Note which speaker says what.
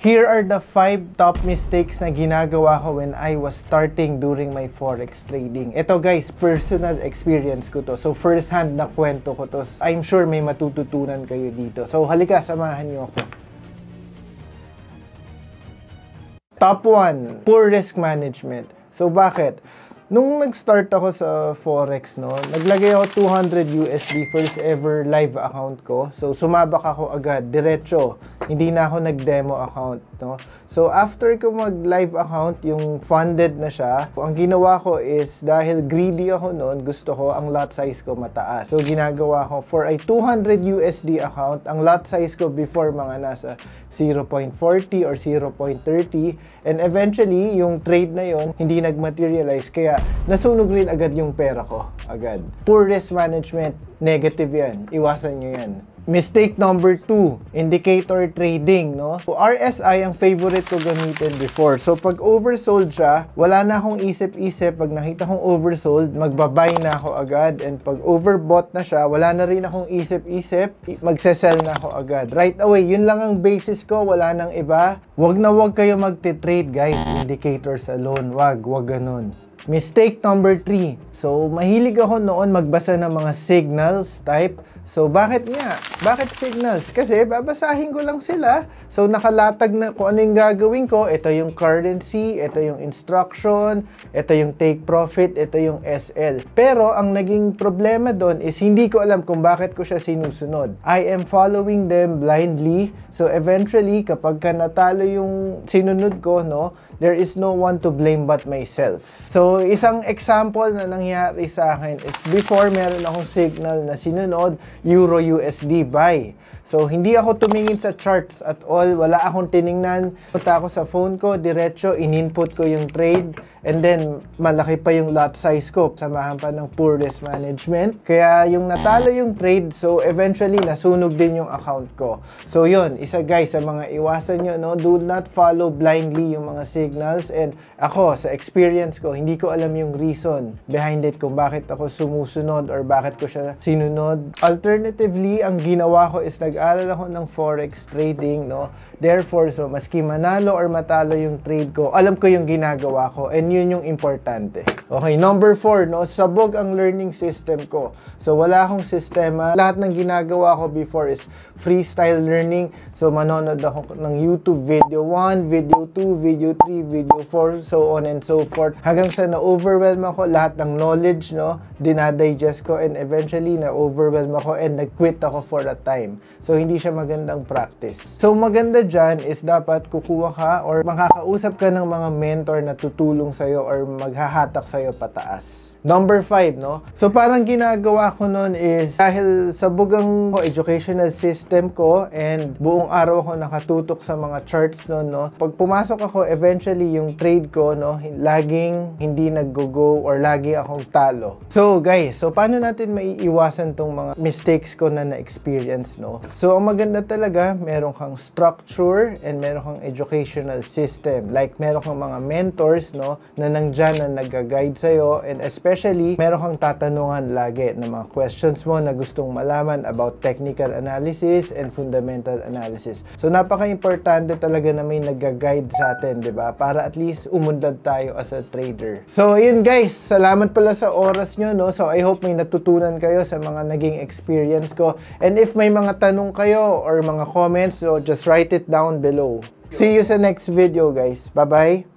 Speaker 1: Here are the 5 top mistakes na ginagawa ko when I was starting during my forex trading. Ito guys, personal experience ko to. So first hand na kwento ko to. I'm sure may matututunan kayo dito. So halika, samahan niyo ako. Top 1, poor risk management. So bakit? Nung nag-start ako sa Forex, no, naglagay ako 200 USD first ever live account ko. So, sumabak ako agad, diretso. Hindi na ako nag-demo account, no. So, after ko mag-live account, yung funded na siya, ang ginawa ko is, dahil greedy ako noon, gusto ko ang lot size ko mataas. So, ginagawa ko, for a 200 USD account, ang lot size ko before mga nasa 0.40 or 0.30. And eventually, yung trade na yon hindi nag-materialize. Kaya, nasunog rin agad yung pera ko. Agad. Poor risk management, negative yan. Iwasan nyo yan. Mistake number 2, indicator trading, no? So, RSI ang favorite ko gamitin before. So, pag oversold siya, wala na akong isip-isip. Pag nakita kong oversold, magbabuy na ako agad. And pag overbought na siya, wala na rin akong isip-isip, magsesell na ako agad. Right away, yun lang ang basis ko, wala nang iba. Wag na wag kayo magte-trade, guys. Indicators alone, wag ganun. Mistake number 3. So, mahilig ako noon magbasa ng mga signals type. So, bakit nga? Bakit signals? Kasi, babasahin ko lang sila. So, nakalatag na kung ano yung gagawin ko. Ito yung currency, ito yung instruction, ito yung take profit, ito yung SL. Pero, ang naging problema doon is hindi ko alam kung bakit ko siya sinusunod. I am following them blindly. So, eventually, kapag ka natalo yung sinunod ko, no, there is no one to blame but myself. So, isang example na nangyari sa akin is before meron akong signal na sinunod, Euro USD buy. So, hindi ako tumingin sa charts at all. Wala akong tiningnan. Punta ako sa phone ko, diretso, in-input ko yung trade. And then, malaki pa yung lot size ko. Samahan pa ng poor risk management. Kaya, yung natalo yung trade, so eventually, nasunog din yung account ko. So, yun. Isa guys, sa mga iwasan nyo, no? Do not follow blindly yung mga signals. And ako, sa experience ko, hindi ko alam yung reason behind it kung bakit ako sumusunod or bakit ko siya sinunod. Alternatively, ang ginawa ko is nag-aral ako ng forex trading, no? Therefore, so maski manalo or matalo yung trade ko, alam ko yung ginagawa ko and yun yung importante. Okay, number 4, no? Sabog ang learning system ko. So, wala akong sistema. Lahat ng ginagawa ko before is freestyle learning. So, manonood ako ng YouTube video 1, video 2, video 3, video 4, so on and so forth. Hanggang sa na-overwhelm ako, lahat ng knowledge, no? Dinadigest ko and eventually na-overwhelm ako and nag-quit ako for a time. So, hindi siya magandang practice. So, maganda dyan is dapat kukuha ka or makakausap ka ng mga mentor na tutulong sa'yo or maghahatak sa'yo pataas. Number 5, no? So, parang ginagawa ko nun is, dahil sa bugang educational system ko and buong araw ako nakatutok sa mga charts nun, no? Pag pumasok ako, eventually, yung trade ko, no? Laging hindi nag-go or lagi akong talo. So, guys, so paano natin maiiwasan tong mga mistakes ko na na-experience, no? So, ang maganda talaga, meron kang structure and meron kang educational system. Like, meron kang mga mentors, no? Na nandyan na nag-guide sa'yo and especially, meron kang tatanungan lagi ng mga questions mo na gustong malaman about technical analysis and fundamental analysis. So, napaka-importante talaga na may nag-guide sa atin, di ba? Para at least umunlad tayo as a trader. So, yun guys. Salamat pala sa oras nyo, no? So, I hope may natutunan kayo sa mga naging experience ko. And if may mga tanong kayo or mga comments, so just write it down below. See you sa next video, guys. Bye-bye!